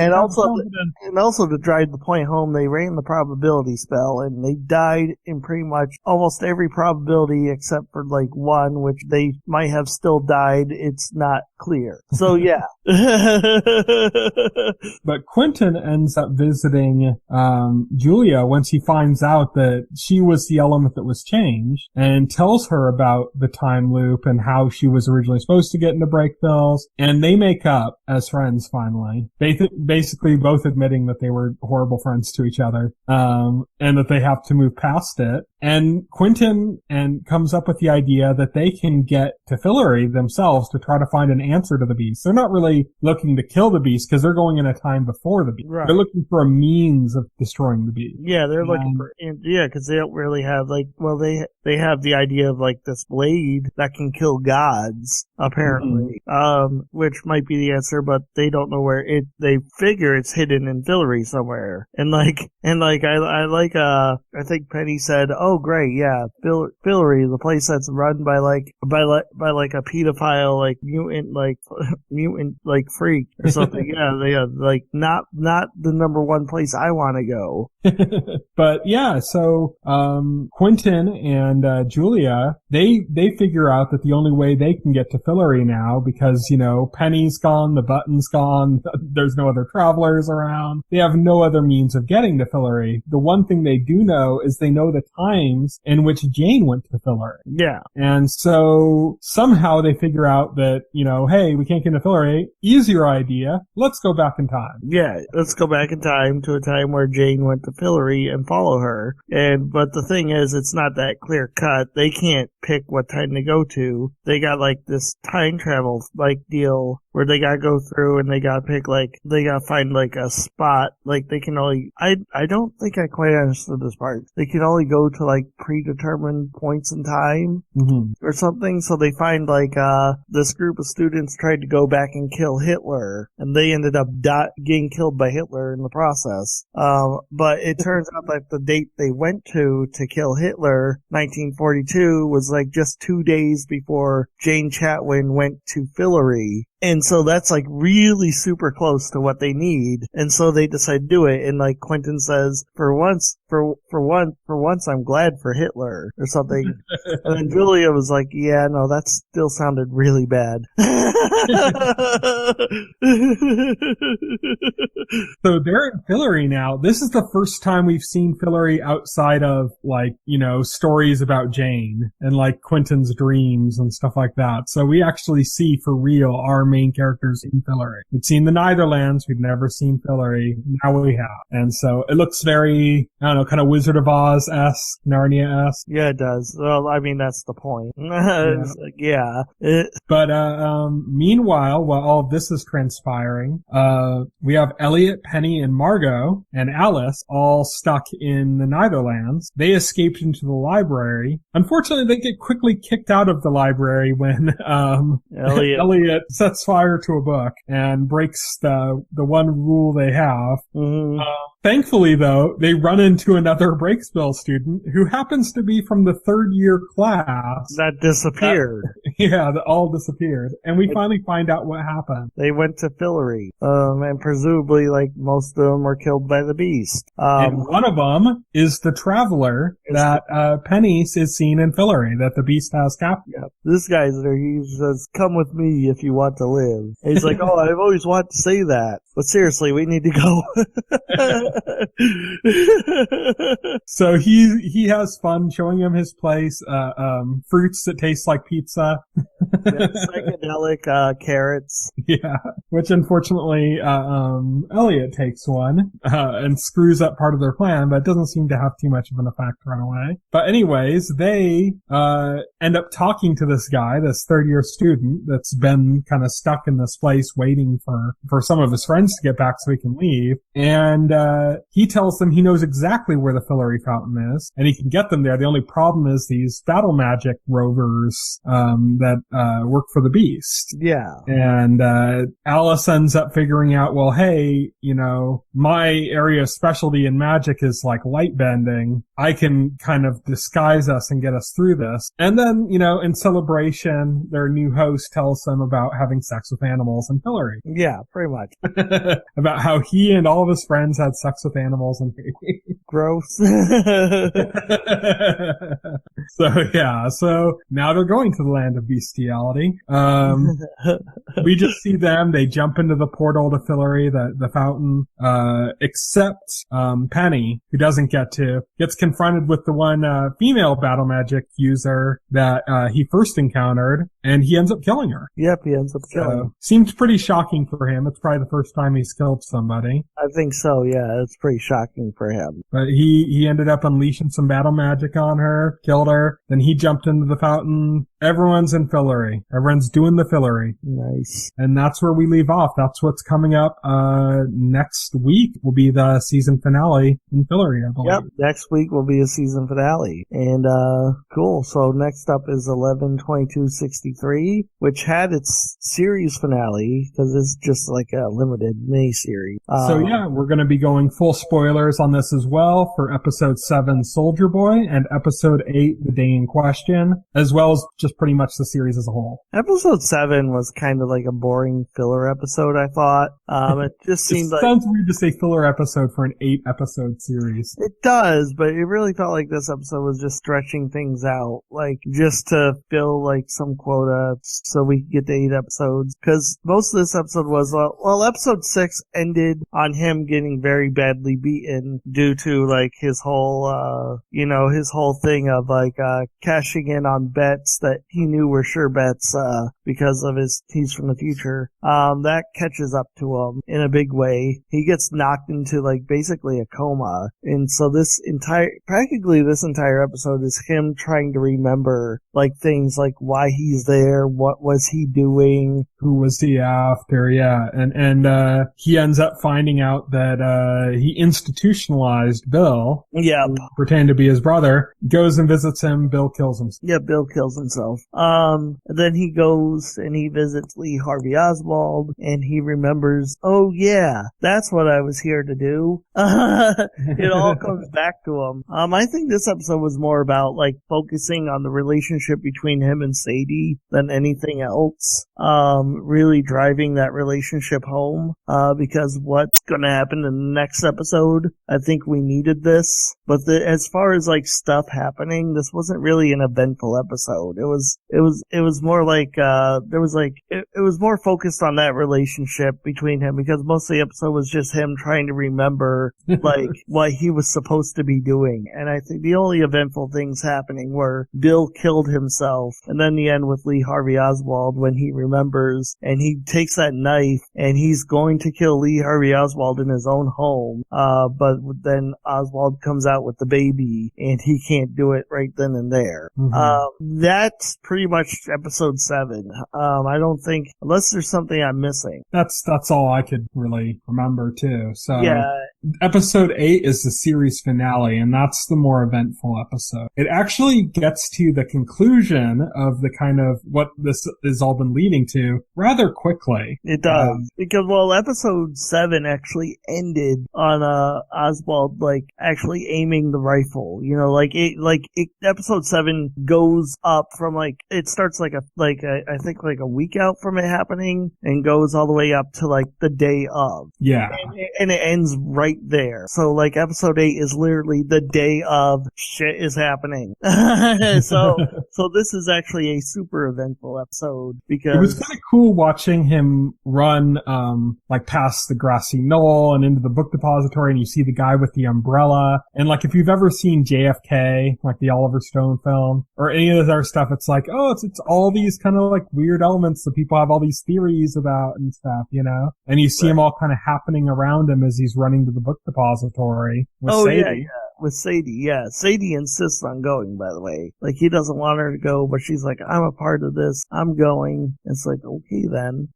and also to drive the point home, they ran the probability spell and they died in pretty much almost every probability except for like one, which they might have still died. It's not clear. So yeah. But Quentin ends up visiting Julia once he finds out that she was the element that was changed, and tells her about the time loop and how she was originally supposed to get into break bills, and they make up as friends finally. Basically both admitting that they were horrible friends to each other, and that they have to move past it. And Quentin comes up with the idea that they can get to Phillip themselves to try to find an answer to the beast. They're not really looking to kill the beast because they're going in a time before the beast. Right. They're looking for a means of destroying the beast. Yeah, they're looking for, because they don't really have they have the idea of like this blade that can kill gods, apparently, which might be the answer, but they don't know where they figure it's hidden in Phillip somewhere. I think Penny said, oh great, yeah, Phillip, the place that's run by a pedophile, like mutant freak or something. Yeah, they have like not the number one place I want to go. But yeah, so Quentin and Julia, they figure out that the only way they can get to Phillip now, because Penny's gone, the button's gone, there's no other travelers around, they have no other means of getting to Phillip. The one thing they do know is they know the times in which Jane went to Phillip. Yeah. And so somehow they figure out that, hey, we can't get to Phillip. Easier idea. Let's go back in time. Yeah, let's go back in time to a time where Jane went to Phillip and follow her. But the thing is, it's not that clear cut. They can't pick what time to go to. They got like this time travel like deal where they gotta go through and they gotta pick they gotta find like a spot. Like they can only, I don't think I quite understood this part. They can only go to like predetermined points in time or something. So they find this group of students tried to go back and kill Hitler, and they ended up getting killed by Hitler in the process. But it turns out that the date they went to kill Hitler, 1942, was like just 2 days before Jane Chatwin went to Phillip. And so that's like really super close to what they need. And so they decide to do it. And like Quentin says, for once, I'm glad for Hitler or something. And then Julia was like, yeah, no, that still sounded really bad. So they're in Phillip now. This is the first time we've seen Phillip outside of stories about Jane and like Quentin's dreams and stuff like that. So we actually see for real armies main characters in Fillory. We'd seen the Netherlands, we'd never seen Fillory, now we have. And so it looks very, I don't know, kind of Wizard of Oz-esque, Narnia-esque. Yeah, it does. Well, I mean, that's the point. Yeah. But meanwhile, while all of this is transpiring, we have Elliot, Penny, and Margot and Alice all stuck in the Netherlands. They escaped into the library. Unfortunately, they get quickly kicked out of the library when Elliot sets fire to a book and breaks the one rule they have. Mm-hmm. Thankfully, though, they run into another Breaksville student who happens to be from the third year class. That disappeared. That all disappeared. And we finally find out what happened. They went to Fillory. And presumably, like, most of them were killed by the beast. And one of them is the traveler that Penny is seen in Fillory, that the beast has captured. Yeah. This guy's there. He says, "Come with me if you want to live." And he's like, "Oh, I've always wanted to say that. But seriously, we need to go." So he has fun showing him his place, fruits that taste like pizza. Psychedelic carrots. Yeah, which unfortunately Elliot takes one and screws up part of their plan, but it doesn't seem to have too much of an effect right away. But anyways, they end up talking to this guy, this third-year student that's been kind of stuck in this place waiting for some of his friends to get back so he can leave. And he tells them he knows exactly where the Fillory Fountain is, and he can get them there. The only problem is these battle magic rovers that work for the beast. Yeah. And Alice ends up figuring out, well, hey, you know, my area of specialty in magic is like light bending. I can kind of disguise us and get us through this. And then, you know, in celebration, their new host tells them about having sex with animals in Fillory. Yeah, pretty much. About how he and all of his friends had sex with animals and gross. So now they're going to the land of bestiality. We just see them. They jump into the portal to Fillory, the fountain, except Penny, who doesn't gets confronted with the one female battle magic user that he first encountered, and he ends up killing her. Yep, he ends up killing her. Seems pretty shocking for him. It's probably the first time he's killed somebody. I think so, yeah. It's pretty shocking for him. But he ended up unleashing some battle magic on her, killed her, then he jumped into the fountain. Everyone's in Fillory. Everyone's doing the Fillory. Nice. And that's where we leave off. That's what's coming up next week will be the season finale in Fillory, I believe. Yep, next week will be a season finale. And cool. So next up is 11/22/63, which had its series finale, because it's just like a limited mini-series. So yeah, we're going to be going full spoilers on this as well for episode 7, Soldier Boy, and episode 8, The Day in Question, as well as just pretty much the series as a whole. Episode 7 was kind of like a boring filler episode, I thought. It just seemed like... It sounds weird to say filler episode for an 8-episode series. It does, but it really felt like this episode was just stretching things out, like just to fill like some quota so we could get to 8 episodes. Because most of this episode was, well, episode 6 ended on him getting very badly beaten due to like his whole, his whole thing of like cashing in on bets that he knew were sure bets because of he's from the future. That catches up to him in a big way. He gets knocked into like basically a coma. And so practically this entire episode is him trying to remember like things like why he's there, what was he doing, who was he after, yeah. And he ends up finding out that he institutionalized Bill. Yep. Pretending to be his brother. Goes and visits him. Bill kills himself. Yeah, Bill kills himself. Then he goes and he visits Lee Harvey Oswald, and he remembers, oh yeah, that's what I was here to do. It all comes back to him. I think this episode was more about like focusing on the relationship between him and Sadie than anything else. Really driving that relationship home, because what's gonna happen in the next episode, I think we needed this. But as far as like stuff happening, this wasn't really an eventful episode. It it was more like, it was more focused on that relationship between him, because most of the episode was just him trying to remember, like, what he was supposed to be doing. And I think the only eventful things happening were Bill killed himself, and then the end with Lee Harvey Oswald when he remembers, and he takes that knife, and he's going to kill Lee Harvey Oswald in his own home, but then Oswald comes out with the baby, and he can't do it right then and there. That's pretty much episode 7. I don't think, unless there's something I'm missing. That's all I could really remember too. So yeah. Episode 8 is the series finale, and that's the more eventful episode. It actually gets to the conclusion of the kind of what this has all been leading to rather quickly. It does. Because, well, episode 7 actually ended on Oswald, like, actually aiming the rifle. You know, episode 7 goes up from, like, it starts I think like a week out from it happening, and goes all the way up to, like, the day of. Yeah. And it ends right there. So, like, episode 8 is literally the day of shit is happening. So this is actually a super eventful episode, because it was kind of cool watching him run, like, past the grassy knoll and into the book depository, and you see the guy with the umbrella. And, like, if you've ever seen JFK, like the Oliver Stone film, or any of this other stuff, it's like, oh, it's all these kind of, like, weird elements that people have all these theories about and stuff, you know? And you see them all kind of happening around him as he's running to the book depository with Sadie. Yeah. With Sadie, yeah. Sadie insists on going, by the way. Like, he doesn't want her to go, but she's like, I'm a part of this. I'm going. It's like, okay, then.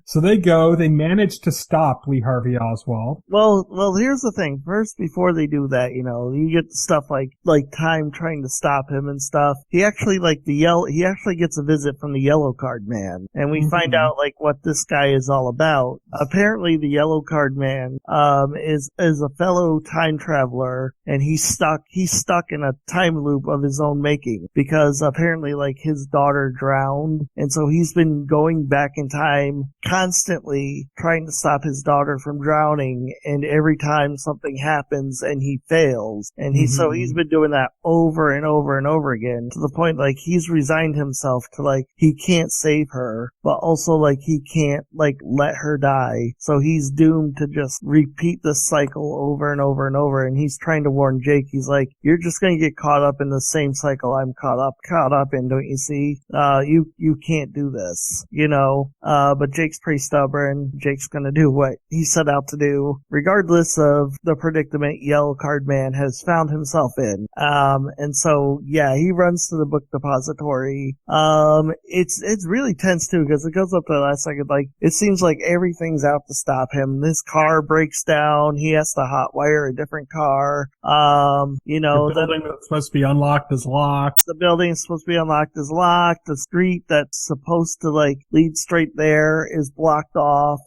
So they go. They manage to stop Lee Harvey Oswald. Well, here's the thing. First, before they do that, you know, you get stuff like Time trying to stop him and stuff. He actually, he actually gets a visit from the Yellow Card Man. And we find out, like, what this guy is all about. Apparently, the Yellow Card Man, is a fellow time traveler, and he's stuck in a time loop of his own making, because apparently, like, his daughter drowned, and so he's been going back in time constantly trying to stop his daughter from drowning, and every time something happens and he fails, and so he's been doing that over and over and over again, to the point, like, he's resigned himself to, like, he can't save her, but also, like, he can't, like, let her die, so he's doomed to just repeat this cycle over and over and over, and he's trying to warn Jake. He's like, you're just going to get caught up in the same cycle I'm caught up in, don't you see? You can't do this, you know? But Jake's pretty stubborn. Jake's going to do what he set out to do, regardless of the predicament Yellow Card Man has found himself in. And so, yeah, he runs to the book depository. It's really tense too, because it goes up to the last second, like, it seems like everything's out to stop him. This car breaks down. He has to hotwire a different car. You know, the building that's supposed to be unlocked is locked. The building is supposed to be unlocked is locked. The street that's supposed to, like, lead straight there is blocked off.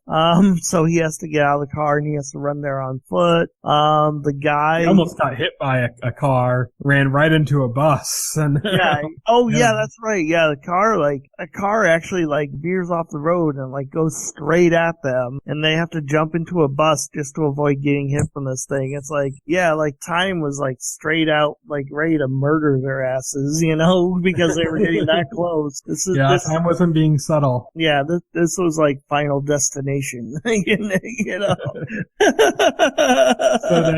So he has to get out of the car and he has to run there on foot. The guy he almost got hit by a car, ran right into a bus, and yeah. Oh yeah, that's right. Yeah, a car actually, like, veers off the road and, like, goes straight at them, and they have to jump into a bus just to avoid getting hit from this thing. It's like, yeah, like, Time was, like, straight out, like, ready to murder their asses, you know, because they were getting that close. Time wasn't being subtle. Yeah, this was, like, Final Destination, you know. So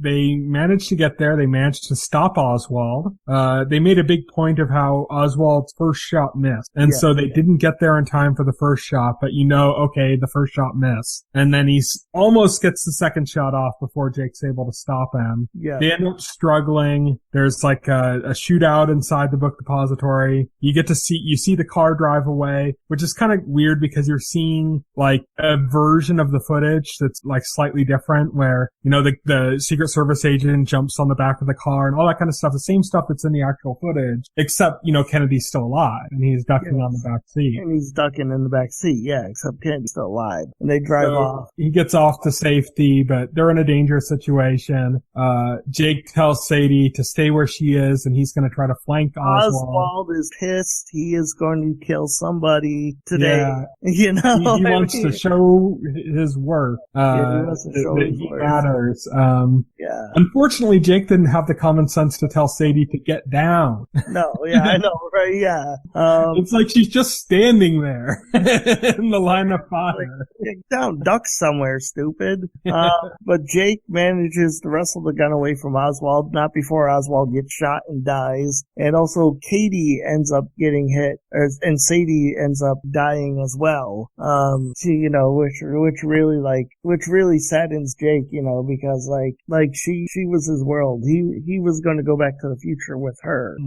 they managed to get there. They managed to stop Oswald. They made a big point of how Oswald's first shot missed. And so they didn't get there in time for the first shot, but you know, okay, the first shot missed. And then he almost gets the second shot off before Jake's able to stop him. Yeah. They end up struggling. There's like a shootout inside the book depository. You see the car drive away, which is kind of weird because you're seeing like a version of the footage that's like slightly different, where, you know, the Secret Service agent jumps on the back of the car and all that kind of stuff. The same stuff that's in the actual footage, except, you know, Kennedy's still alive and he's ducking on the back seat. And he's ducking in the back seat, yeah, except Kennedy's still alive. And they drive off. He gets off to safety, but they're in a dangerous situation. Jake tells Sadie to stay where she is, and he's going to try to flank Oswald. Oswald is pissed. He is going to kill somebody today. Yeah. You know, he wants to show his worth. He wants to show that his he worth. matters. Yeah. Unfortunately, Jake didn't have the common sense to tell Sadie to get down. No, yeah, I know, right? Yeah. It's like she's just standing there in the line of fire. Like, down, duck somewhere, stupid. But Jake manages to wrestle the gun away from Oswald, not before Oswald gets shot and dies. And also Katie ends up getting hit, and Sadie ends up dying as well. She, you know, which really saddens Jake, you know, because like she was his world. He was going to go back to the future with her.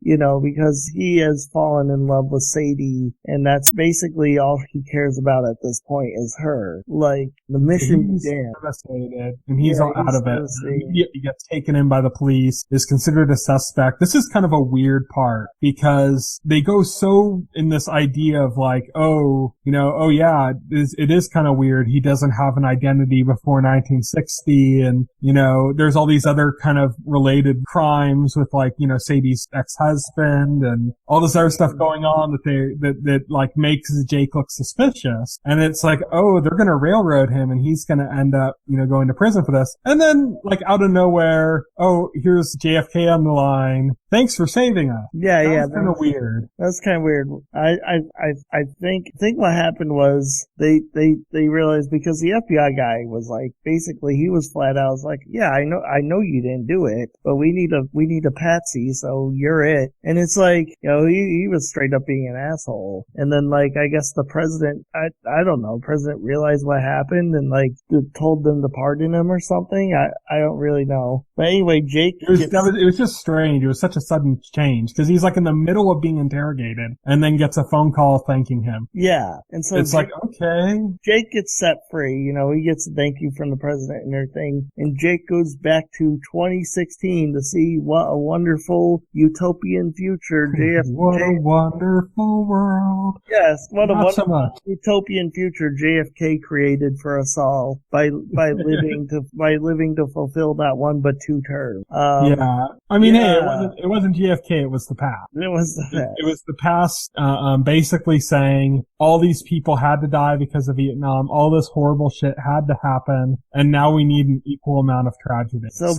You know, because he has fallen in love with Sadie, and that's basically all he cares about at this point is her. Like, the mission He's began. devastated, and he's all out of it. Devastated. He gets taken in by the police, is considered a suspect. This is kind of a weird part, because they go so in this idea of like, oh, you know, oh yeah, it is kind of weird. He doesn't have an identity before 1960, and, you know, there's all these other kind of related crimes with, like, you know, Sadie's ex-husband and all this other stuff going on that like makes Jake look suspicious. And it's like, oh, they're gonna railroad him and he's gonna end up, you know, going to prison for this. And then, like, out of nowhere, oh, here's JFK on the line. Thanks for saving us. Yeah, That's kind of weird. That's kind of weird. I think what happened was they realized, because the FBI guy was like, basically he was flat out, was like, yeah, I know you didn't do it, but we need a patsy, so you're it. And it's like, you know, he was straight up being an asshole. And then, like, I guess the president, I don't know, president realized what happened and, like, told them to pardon him or something. I don't really know. But anyway, Jake. It was just strange. It was such a sudden change, because he's like in the middle of being interrogated and then gets a phone call thanking him. Yeah. And so it's Jake, like, okay. Jake gets set free. You know, he gets a thank you from the president and everything. And Jake goes back to 2016 to see what a wonderful utopian future JFK. What a wonderful world. Yes, what a Not so wonderful much. utopian future JFK created for us all by living to fulfill not one but two terms. Yeah, I mean, hey, it wasn't JFK. It was the past. It was the past. It was the past. Basically saying all these people had to die because of Vietnam. All this horrible shit had to happen, and now we need an equal amount of tragedy. So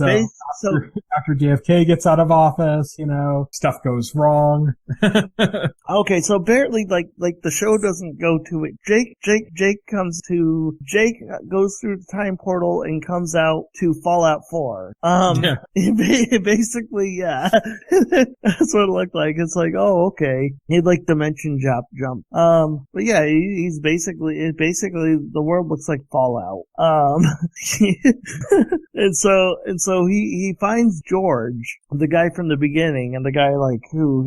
after JFK gets out of office, you know, stuff goes wrong. Okay, so apparently, like the show doesn't go to it. Jake goes through the time portal and comes out to Fallout 4. Yeah. Basically, yeah. That's what it looked like. It's like, oh, okay. He'd like dimension jump. But yeah, he's basically the world looks like Fallout. and so he finds George, the guy from the beginning, and the guy like who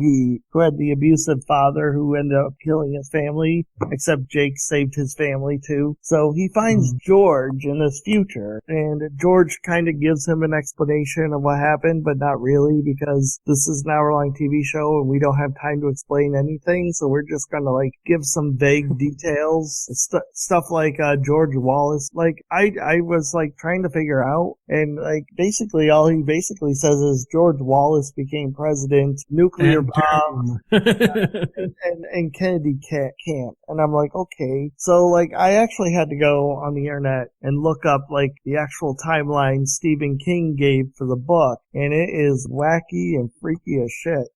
had the abusive father who ended up killing his family, except Jake saved his family too. So he finds George in this future, and George kind of gives him an explanation of what happened, but not really, because this is an hour-long TV show and we don't have time to explain anything, so we're just gonna like give some vague details, stuff like George Wallace. Like I was like trying to figure out, and like basically all he basically says is George Wallace became president, nuclear bomb, and Kennedy camp. And I'm like, okay. So like I actually had to go on the internet and look up like the actual timeline Stephen King gave for the book, and it is wacky and freaky as shit.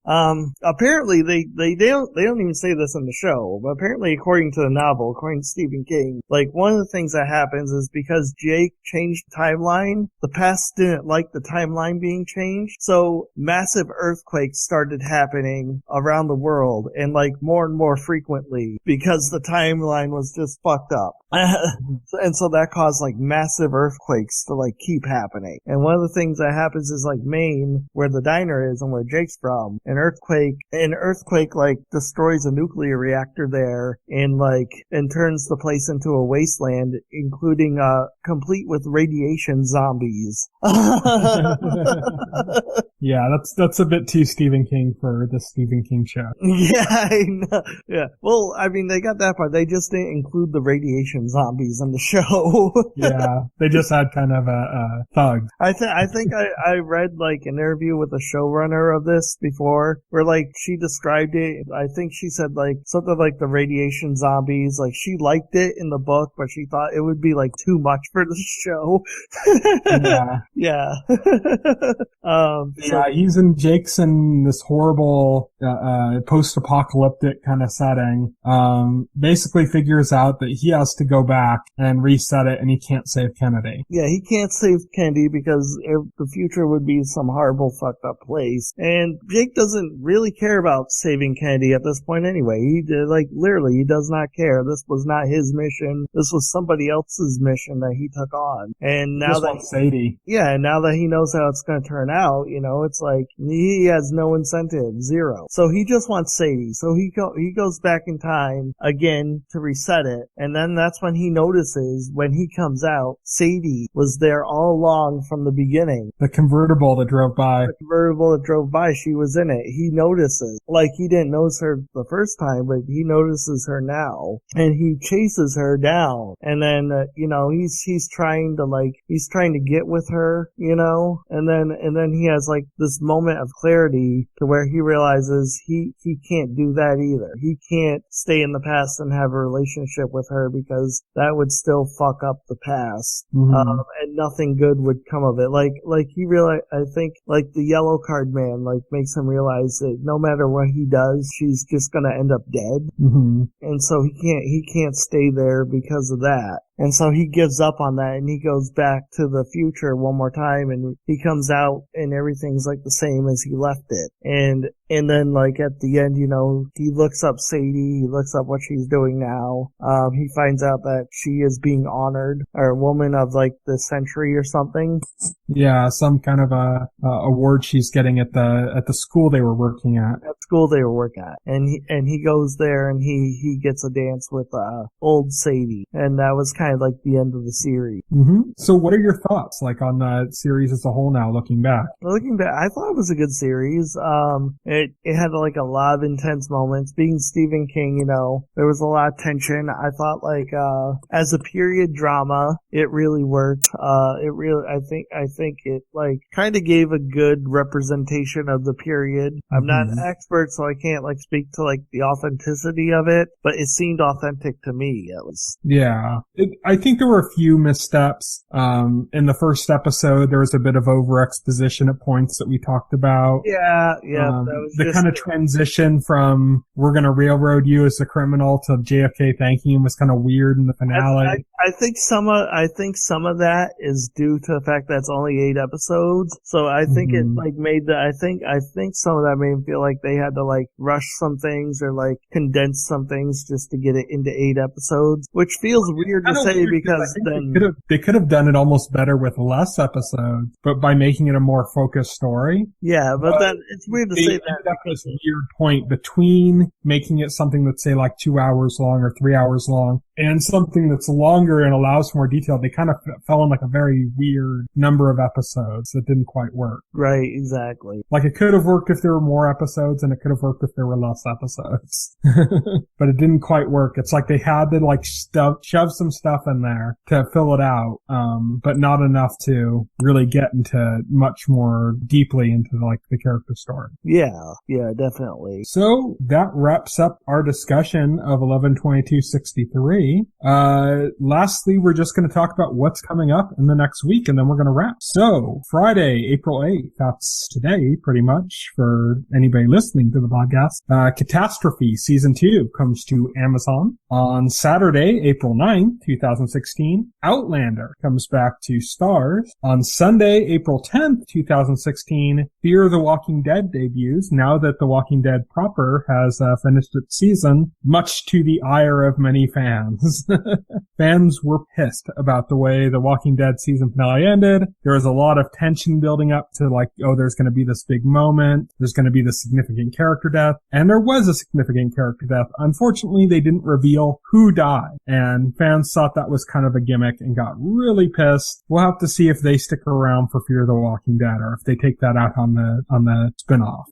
Apparently they don't even say this in the show, but apparently according to the novel, according to Stephen King, like one of the things that happens is because Jake changed the timeline, the past didn't like the timeline being changed, so massive earthquakes started happening around the world, and like more and more frequently, because the timeline was just fucked up. And so that caused like massive earthquakes to like keep happening. And one of the things that happens is like Maine, where the diner is and where Jake's from, an earthquake like destroys a nuclear reactor there and turns the place into a wasteland, including complete with radiation zombies. Yeah, that's a bit too Stephen King for the Stephen King show. Yeah, I know. Yeah. Well, I mean, they got that part. They just didn't include the radiation zombies in the show. Yeah, they just had kind of a bugs. I think I read like an interview with the showrunner of this before, where like she described it. I think she said like something like the radiation zombies. Like she liked it in the book, but she thought it would be like too much for the show. Yeah. Jake's in this horrible post-apocalyptic kind of setting. Basically figures out that he has to go back and reset it, and he can't save Kennedy. Yeah, he can't save Kennedy because the future would be some horrible fucked up place. And Jake doesn't really care about saving Kennedy at this point anyway. Literally, he does not care. This was not his mission. This was somebody else's mission that he took on. And now Sadie. Yeah, and now that he knows how it's going to turn out, it's like he has no incentive, zero. So he just wants Sadie. So he goes back in time again to reset it. And then that's when he notices, when he comes out, Sadie was there all along from the beginning. The convertible that drove by. She was in it. He notices. Like, he didn't notice her the first time, but he notices her now. And he chases her down. And then, he's trying to get with her, and then he has like this moment of clarity to where he realizes he can't do that either. He can't stay in the past and have a relationship with her because that would still fuck up the past. Mm-hmm. And nothing good would come of it. Like he realized, I think like the yellow card man like makes him realize that no matter what he does, she's just gonna end up dead. Mm-hmm. And so he can't stay there because of that. And so he gives up on that and he goes back to the future one more time and he comes out and everything's like the same as he left it. And then like at the end, he looks up Sadie, he looks up what she's doing now. He finds out that she is being honored, or a woman of like the century or something. Yeah, some kind of a award she's getting at the school they were working at. And he goes there and he gets a dance with old Sadie. And that was kind of like the end of the series. Mm-hmm. So what are your thoughts like on the series as a whole now, looking back? I thought it was a good series. It had like a lot of intense moments. Being Stephen King, there was a lot of tension. I thought like as a period drama, it really worked. I think it like kind of gave a good representation of the period. I'm not an expert, so I can't like speak to like the authenticity of it, but it seemed authentic to me at least. Yeah. I think there were a few missteps. In the first episode, there was a bit of over-exposition at points that we talked about. Yeah. The kind of transition from we're going to railroad you as a criminal to JFK thanking him was kind of weird in the finale. I think some of that is due to the fact that it's only 8 episodes. So I think it like made I think some of that made me feel like they had to like rush some things or like condense some things just to get it into 8 episodes, which feels weird to say because then they could have done it almost better with less episodes, but by making it a more focused story. Yeah, but then it's weird to say that because this weird point between making it something that's say like 2 hours long or 3 hours long and something that's longer and allows for more detail. They kind of fell in like a very weird number of episodes that didn't quite work. Right, exactly. Like it could have worked if there were more episodes and it could have worked if there were less episodes. But it didn't quite work. It's like they had to like shove some stuff in there to fill it out, but not enough to really get into much more deeply into like the character story. Yeah, definitely. So that wraps up our discussion of 11/22/63. Lastly, we're just going to talk about what's coming up in the next week, and then we're going to wrap. So Friday, April 8th, that's today pretty much for anybody listening to the podcast. Catastrophe Season 2 comes to Amazon. On Saturday, April 9th, 2016, Outlander comes back to Starz. On Sunday, April 10th, 2016, Fear the Walking Dead debuts now that The Walking Dead proper has finished its season, much to the ire of many fans. Fans were pissed about the way The Walking Dead season finale ended. There was a lot of tension building up to like, oh, there's going to be this big moment. There's going to be this significant character death. And there was a significant character death. Unfortunately, they didn't reveal who died. And fans thought that was kind of a gimmick and got really pissed. We'll have to see if they stick around for Fear the Walking Dead or if they take that out on the spinoff.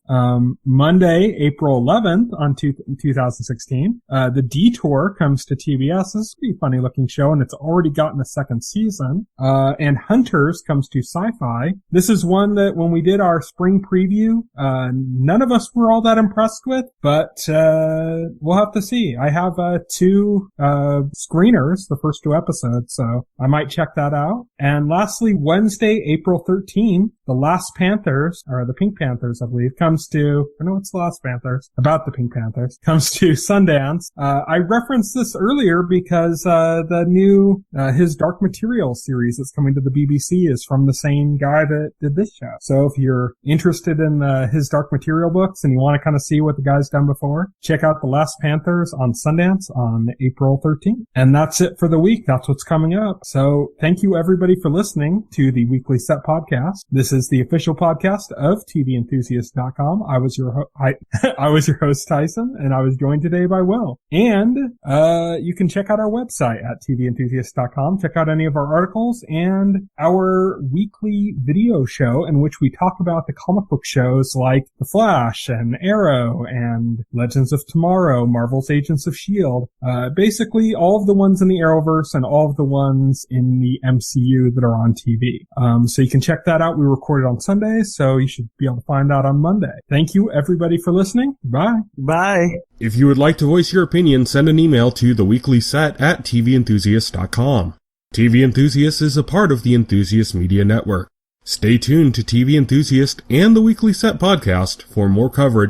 Monday, April 11th on 2016, The Detour comes to TV PBS. This is a pretty funny looking show, and it's already gotten a second season. And Hunters comes to Sci-Fi. This is one that when we did our spring preview, none of us were all that impressed with, but we'll have to see. I have 2 screeners, the first 2 episodes, so I might check that out. And lastly, Wednesday, April 13th, The Last Panthers, or the Pink Panthers, I believe, comes to, I know it's The Last Panthers, about the Pink Panthers, comes to Sundance. I referenced this earlier because the new His Dark Materials series that's coming to the BBC is from the same guy that did this show. So if you're interested in His Dark Material books and you want to kind of see what the guy's done before, check out The Last Panthers on Sundance on April 13th. And that's it for the week. That's what's coming up. So thank you everybody for listening to the Weekly Set Podcast. This is the official podcast of TVEnthusiast.com. I was your host, Tyson, and I was joined today by Will. And you can check out our website at TVEnthusiast.com. Check out any of our articles and our weekly video show in which we talk about the comic book shows like The Flash and Arrow and Legends of Tomorrow, Marvel's Agents of S.H.I.E.L.D. Basically all of the ones in the Arrowverse and all of the ones in the MCU that are on TV. So you can check that out. We record it on Sundays, so you should be able to find out on Monday. Thank you everybody for listening. Bye. Bye. If you would like to voice your opinion, send an email to theweeklyset@TVEnthusiast.com. TV Enthusiast is a part of the Enthusiast Media Network. Stay tuned to TV Enthusiast and the Weekly Set podcast for more coverage